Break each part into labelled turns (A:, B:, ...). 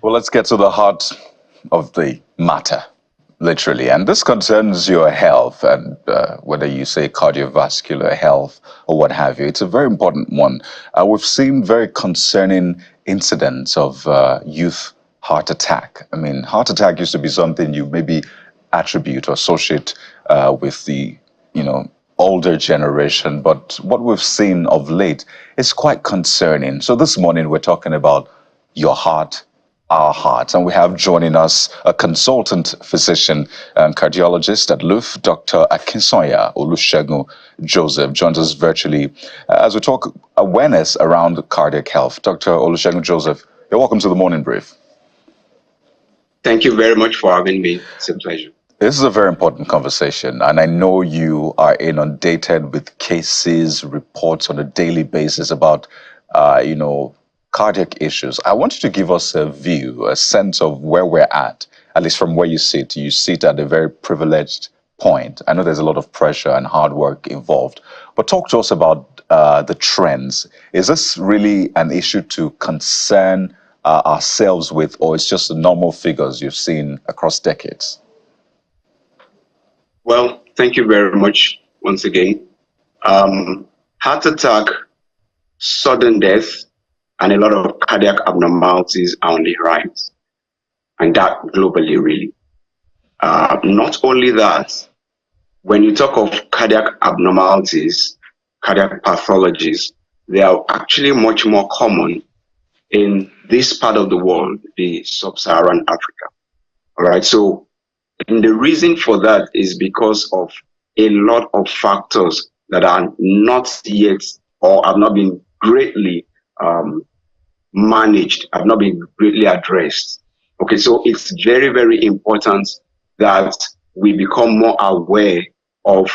A: Well, let's get to the heart of the matter, literally. And this concerns your health, and whether you say cardiovascular health or what have you. It's a very important one. We've seen very concerning incidents of youth heart attack. I mean, heart attack used to be something you maybe attribute or associate with the, older generation. But what we've seen of late is quite concerning. So this morning we're talking about your heart, our hearts. And we have joining us a consultant physician and cardiologist at LUF, Dr. Akinsoya Olusegun Joseph, joins us virtually as we talk awareness around cardiac health. Dr. Olusegun Joseph, you're welcome to the Morning Brief.
B: Thank you very much for having me. It's a pleasure.
A: This is a very important conversation, and I know you are inundated with cases, reports on a daily basis about, cardiac issues. I want you to give us a view, a sense of where we're at least from where you sit. You sit at a very privileged point. I know there's a lot of pressure and hard work involved, but talk to us about the trends. Is this really an issue to concern ourselves with, or it's just the normal figures you've seen across decades?
B: Well, thank you very much once again. Heart attack, sudden death, and a lot of cardiac abnormalities are on the rise, and that globally, really. Not only that, when you talk of cardiac abnormalities, cardiac pathologies, they are actually much more common in this part of the world, the sub-Saharan Africa. All right, so and the reason for that is because of a lot of factors that are not yet or have not been greatly managed, have not been greatly addressed. Okay, so it's very, very important that we become more aware of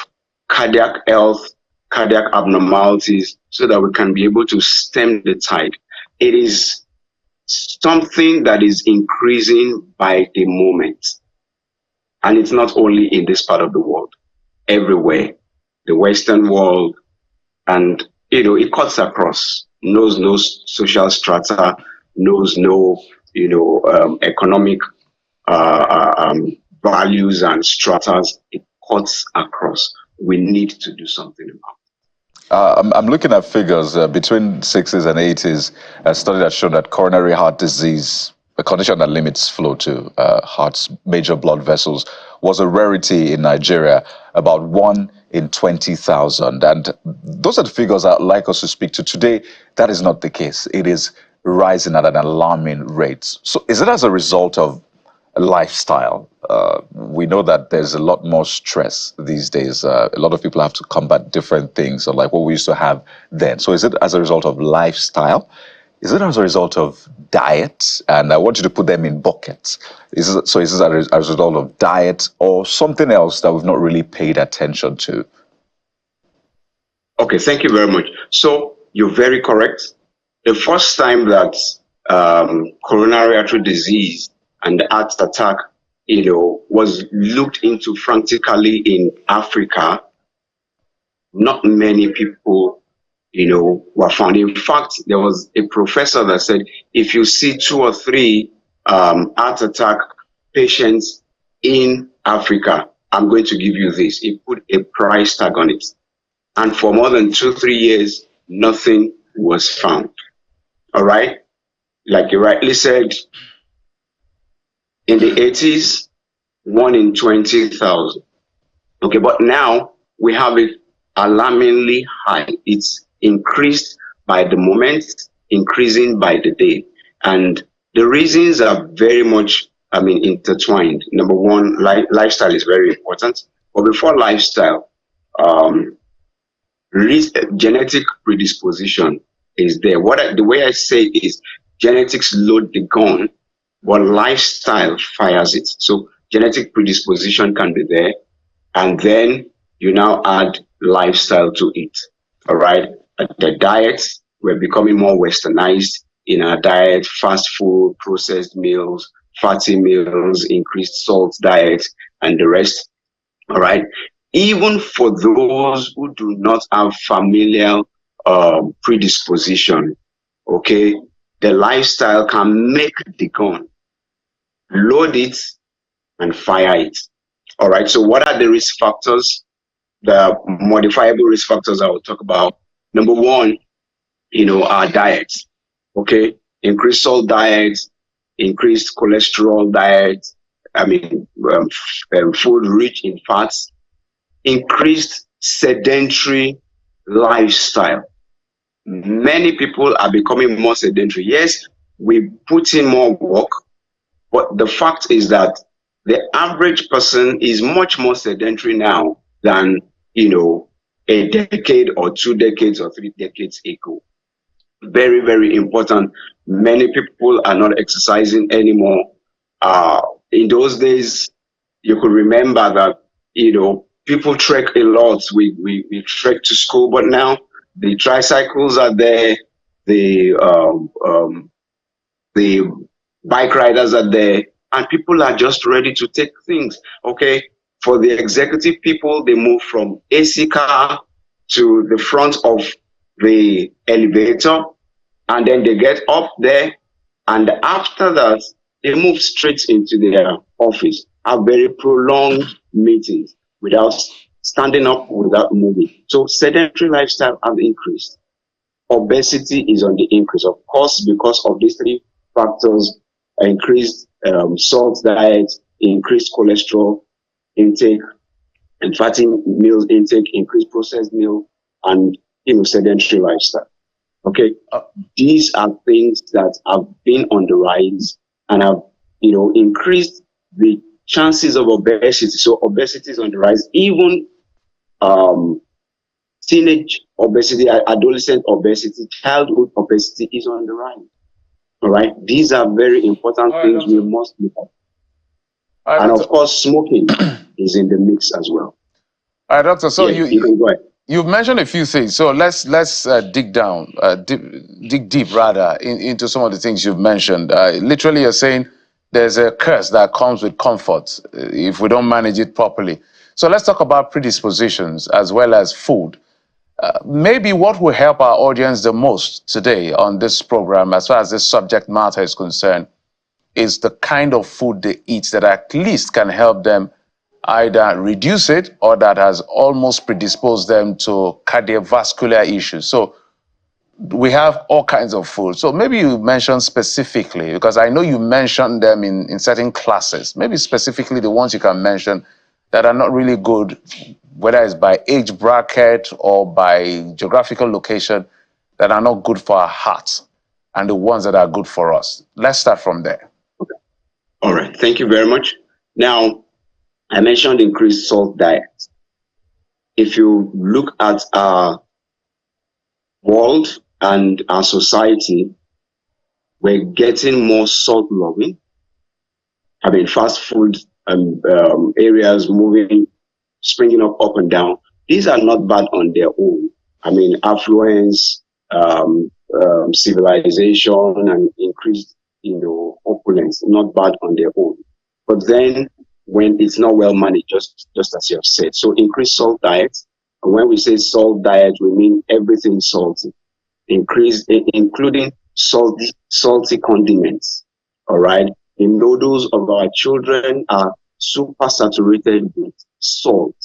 B: cardiac health, cardiac abnormalities, so that we can be able to stem the tide. It is something that is increasing by the moment. And it's not only in this part of the world, everywhere, the Western world, and, it cuts across, knows no social strata, knows no, economic values and stratas. It cuts across. We need to do something about it.
A: I'm looking at figures between 60s and 80s. A study that showed that coronary heart disease, a condition that limits flow to heart's major blood vessels, was a rarity in Nigeria, about 1 in 20,000. And those are the figures I'd like us to speak to. Today, that is not the case. It is rising at an alarming rate. So is it as a result of lifestyle? We know that there's a lot more stress these days. A lot of people have to combat different things, or like what we used to have then. So is it as a result of lifestyle? Is it as a result of diet? And I want you to put them in buckets. Is it as a result of diet or something else that we've not really paid attention to?
B: Okay, thank you very much. So you're very correct. The first time that coronary artery disease and heart attack, was looked into frantically in Africa, not many people were found. In fact, there was a professor that said, if you see 2 or 3 heart attack patients in Africa, I'm going to give you this. He put a price tag on it. And for more than 2-3 years, nothing was found. All right? Like you rightly said, in the 80s, 1 in 20,000. Okay, but now we have it alarmingly high. It's increased by the moment, increasing by the day. And the reasons are very much, intertwined. Number one, lifestyle is very important. But before lifestyle, genetic predisposition is there. The way I say it is, genetics load the gun, but lifestyle fires it. So genetic predisposition can be there, and then you now add lifestyle to it. All right. The diet, we're becoming more westernized in our diet, fast food, processed meals, fatty meals, increased salt diet, and the rest. All right. Even for those who do not have familial predisposition, okay, the lifestyle can make the gun. load it, and fire it. All right. So what are the risk factors? The modifiable risk factors I will talk about. Number one, our diets. Okay. Increased salt diets, increased cholesterol diets. I mean, food rich in fats, increased sedentary lifestyle. Many people are becoming more sedentary. Yes, we put in more work, but the fact is that the average person is much more sedentary now than, a decade or 2 decades or 3 decades ago. Very, very important. Many people are not exercising anymore. In those days, you could remember that, people trek a lot. We trek to school, but now the tricycles are there, the the bike riders are there, and people are just ready to take things. Okay, for the executive people, they move from AC car to the front of the elevator, and then they get up there, and after that, they move straight into their office, have very prolonged meetings without standing up, without moving. So sedentary lifestyle have increased. Obesity is on the increase, of course, because of these three factors: increased salt diet, increased cholesterol intake, and fatty meals intake, increased processed meal, and sedentary lifestyle. Okay, these are things that have been on the rise and have increased the chances of obesity. So obesity is on the rise. Even teenage obesity, adolescent obesity, childhood obesity is on the rise. All right, these are very important things we must look at. And of course, smoking is in the mix as well.
A: All right, doctor. So
B: you can go ahead.
A: You've mentioned a few things, so let's dig down, dig deep rather into some of the things you've mentioned. Literally, you're saying there's a curse that comes with comfort if we don't manage it properly. So let's talk about predispositions as well as food. Maybe what will help our audience the most today on this program, as far as this subject matter is concerned, is the kind of food they eat that at least can help them either reduce it or that has almost predisposed them to cardiovascular issues. So we have all kinds of food. So maybe you mention specifically, because I know you mentioned them in certain classes, maybe specifically the ones you can mention that are not really good, whether it's by age bracket or by geographical location, that are not good for our hearts, and the ones that are good for us. Let's start from there.
B: Okay. All right. Thank you very much. Now, I mentioned increased salt diet. If you look at our world and our society, we're getting more salt loving. I mean, fast food areas springing up and down. These are not bad on their own. I mean, affluence, civilization, and increased, opulence, not bad on their own. But then, when it's not well managed, just as you have said. So increase salt diet. And when we say salt diet, we mean everything salty, including salty condiments. All right. The noodles of our children are super saturated with salt.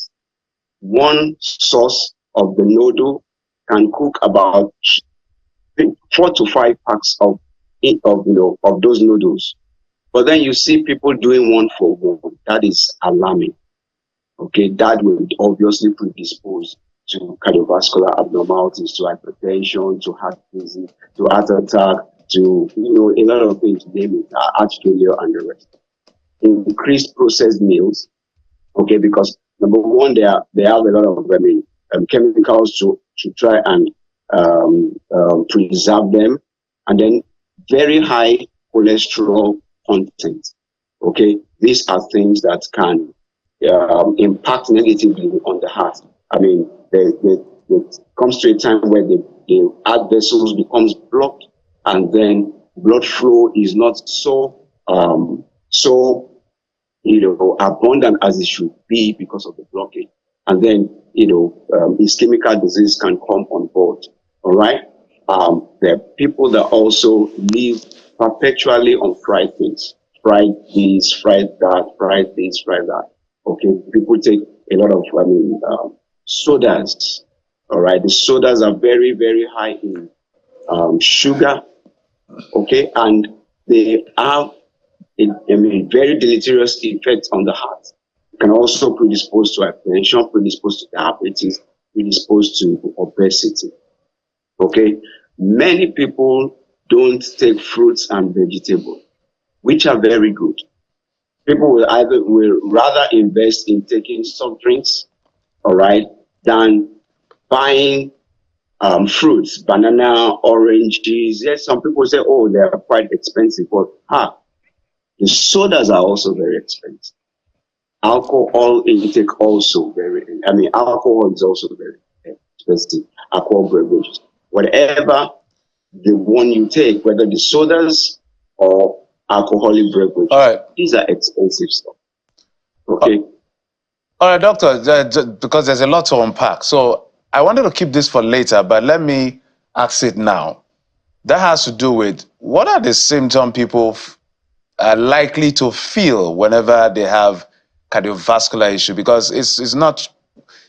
B: One sauce of the noodle can cook about 4 to 5 packs of those noodles. But then you see people doing one for one. That is alarming. Okay, that will obviously predispose to cardiovascular abnormalities, to hypertension, to heart disease, to heart attack, to a lot of things, name it, heart failure and the rest. Increased processed meals, okay, because number one, they have a lot of chemicals to try and preserve them, and then very high cholesterol content. Okay, these are things that can impact negatively on the heart. I mean, it comes to a time where the heart vessels becomes blocked, and then blood flow is not so abundant as it should be because of the blockage. And then ischemic disease can come on board. All right. There are people that also live perpetually on fried things. fried this, fried that, fried this, fried that. Okay, people take a lot of, sodas. All right, the sodas are very, very high in sugar. Okay, and they have very deleterious effects on the heart. It can also predispose to hypertension, predispose to diabetes, predispose to obesity. Okay, many people don't take fruits and vegetables, which are very good. People will rather invest in taking soft drinks, all right, than buying fruits, banana, oranges. Yes, some people say, oh, they are quite expensive, but the sodas are also very expensive. Alcohol intake also alcohol is also very expensive. Alcohol beverages, whatever the one you take, whether the sodas or alcoholic beverages,
A: All right.
B: these are expensive stuff. Okay.
A: All right, doctor, because there's a lot to unpack. So I wanted to keep this for later, but let me ask it now. That has to do with what are the symptoms people are likely to feel whenever they have cardiovascular issue? Because it's not,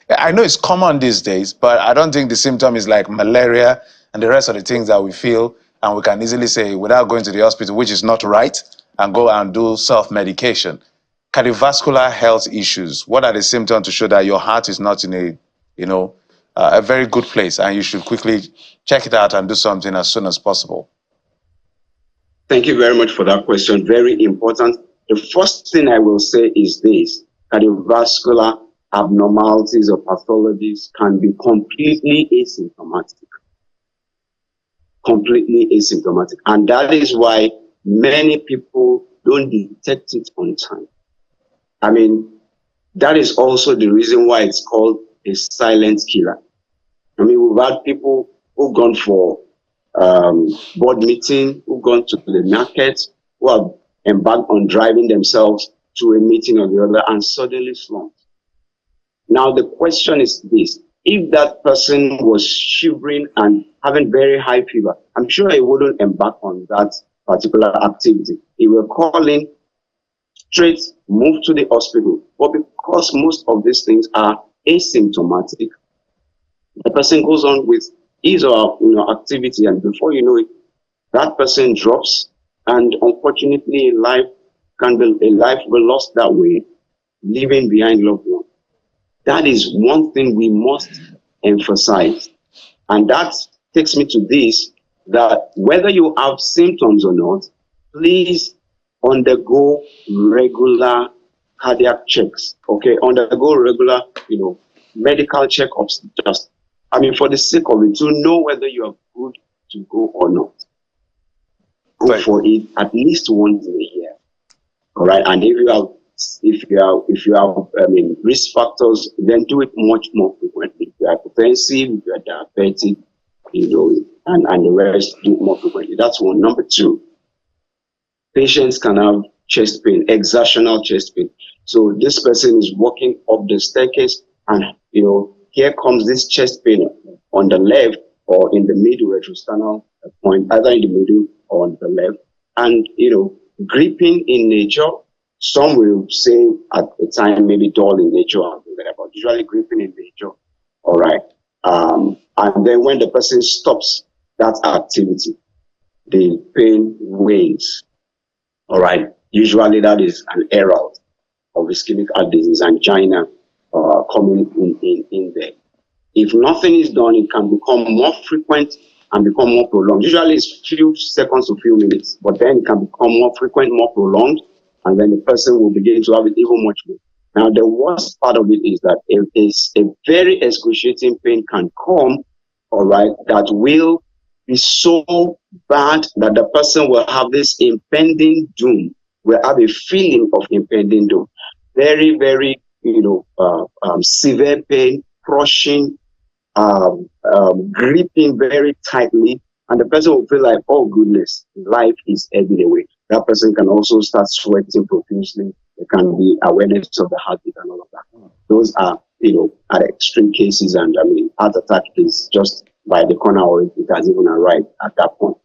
A: I know it's common these days, but I don't think the symptom is like malaria and the rest of the things that we feel, and we can easily say without going to the hospital, which is not right, and go and do self-medication. Cardiovascular health issues, what are the symptoms to show that your heart is not in a very good place, and you should quickly check it out and do something as soon as possible?
B: Thank you very much for that question. Very important. The first thing I will say is this: cardiovascular abnormalities or pathologies can be completely asymptomatic. Completely asymptomatic. And that is why many people don't detect it on time. That is also the reason why it's called a silent killer. We've had people who've gone for board meeting, who've gone to the market, who have embarked on driving themselves to a meeting or the other and suddenly slumped. Now, the question is this: if that person was shivering and having very high fever, I'm sure he wouldn't embark on that particular activity. He will call in straight, move to the hospital. But because most of these things are asymptomatic, the person goes on with his or her activity, and before you know it, that person drops, and unfortunately, a life will be lost that way, leaving behind loved ones. That is one thing we must emphasize. And that takes me to this, that whether you have symptoms or not, please undergo regular cardiac checks. Okay, undergo regular, medical checkups, just, for the sake of it, to know whether you are good to go or not. Go for it at least once in a year. All right, and if you have risk factors, then do it much more frequently. If you are hypertensive, if you are diabetic, and the rest, do it more frequently. That's one. Number two, patients can have chest pain, exertional chest pain. So this person is walking up the staircase, and here comes this chest pain on the left or in the middle retrosternal point, either in the middle or on the left, and gripping in nature. Some will say at the time maybe dull in nature, but usually gripping in nature. All right. And then when the person stops that activity, the pain wanes. All right. Usually that is an herald of ischemic heart disease, angina coming in there. If nothing is done, it can become more frequent and become more prolonged. Usually it's few seconds to few minutes, but then it can become more frequent, more prolonged, and then the person will begin to have it even much more. Now, the worst part of it is that it is a very excruciating pain can come, all right, that will be so bad that the person will have this impending doom, will have a feeling of impending doom. Very, very, severe pain, crushing, gripping very tightly, and the person will feel like, oh goodness, life is ebbing away. That person can also start sweating profusely. There can be awareness of the heartbeat and all of that. Those are, are extreme cases, and heart attack is just by the corner, or it has even arrived at that point.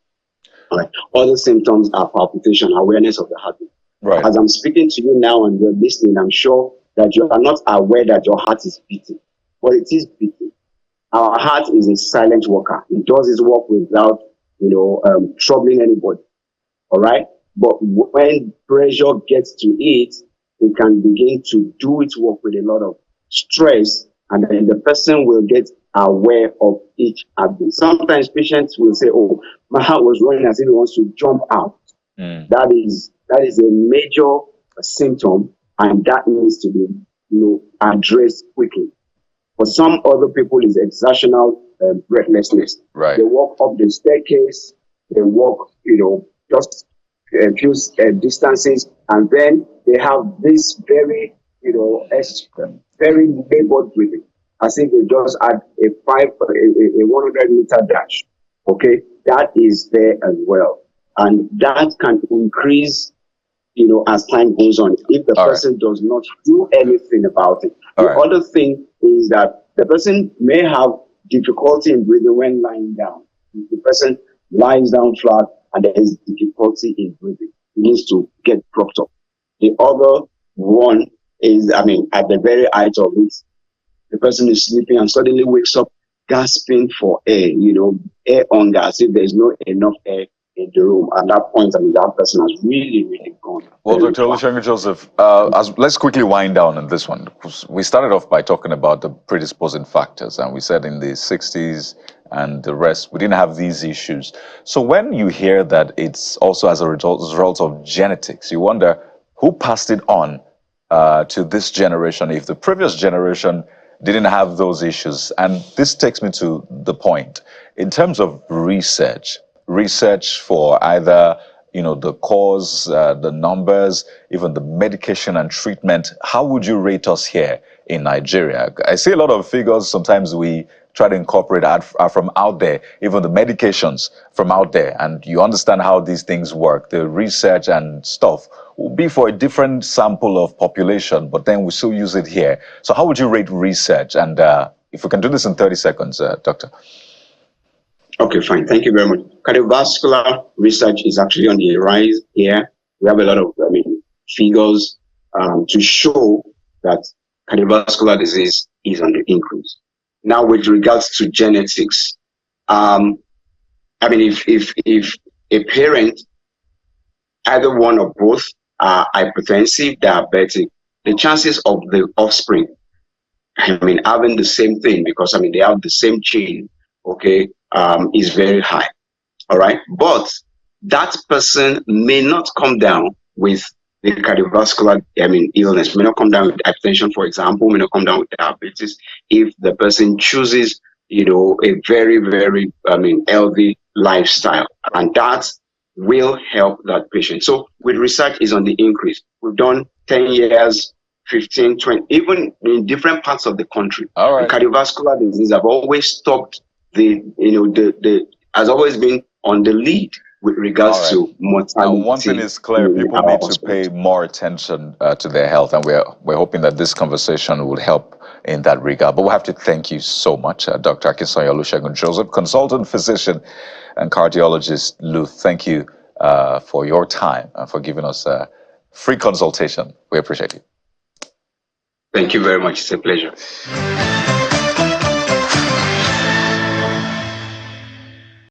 B: All right. Other symptoms are palpitation, awareness of the heartbeat.
A: Right.
B: As I'm speaking to you now and you're listening, I'm sure that you are not aware that your heart is beating, but it is beating. Our heart is a silent worker. It does its work without, troubling anybody. All right. But when pressure gets to it, it can begin to do its work with a lot of stress, and then the person will get aware of each habit. Sometimes patients will say, "Oh, my heart was running as if it wants to jump out."
A: Mm.
B: That is a major symptom, and that needs to be addressed quickly. For some other people, it's exertional breathlessness.
A: Right.
B: They walk up the staircase, they walk, just a few distances, and then they have this very, very labored breathing, as if they just had a 100-meter dash. Okay, that is there as well, and that can increase as time goes on, if the
A: All right.
B: person does not do anything about it.
A: All
B: The
A: right.
B: other thing is that the person may have difficulty in breathing when lying down. If the person lies down flat and there is difficulty in breathing, he needs to get propped up. The other one is, at the very height of it, the person is sleeping and suddenly wakes up gasping for air, air hunger, as if there's not enough air in the room. At that point, that person has really, really gone.
A: Well,
B: very
A: Dr.
B: far.
A: Olusegun Joseph, let's quickly wind down on this one. We started off by talking about the predisposing factors, and we said in the 60s and the rest, we didn't have these issues. So when you hear that it's also as a result of genetics, you wonder who passed it on to this generation if the previous generation didn't have those issues. And this takes me to the point. In terms of research for either the cause, the numbers, even the medication and treatment, how would you rate us here in Nigeria? I see a lot of figures. Sometimes we try to incorporate from out there, even the medications from out there, and you understand how these things work. The research and stuff will be for a different sample of population, but then we still use it here. So how would you rate research? And if we can do this in 30 seconds, Doctor.
B: Okay, fine. Thank you very much. Cardiovascular research is actually on the rise here. We have a lot of, figures to show that cardiovascular disease is on the increase. Now, with regards to genetics, if a parent, either one or both, are hypertensive, diabetic, the chances of the offspring, having the same thing, because they have the same gene, okay, is very high. All right. But that person may not come down with the cardiovascular, illness, may not come down with hypertension, for example, may not come down with diabetes if the person chooses, a very, very, healthy lifestyle. And that will help that patient. So with research is on the increase. We've done 10 years, 15, 20, even in different parts of the country.
A: All right.
B: The cardiovascular disease have always stopped has always been on the lead with regards to mortality.
A: And one thing is clear, people need to pay more attention to their health, and we're hoping that this conversation will help in that regard. But we have to thank you so much, Dr. Akinsoye Olusegun Joseph, consultant physician and cardiologist. Lou, thank you for your time and for giving us a free consultation. We appreciate it.
B: Thank you very much. It's a pleasure.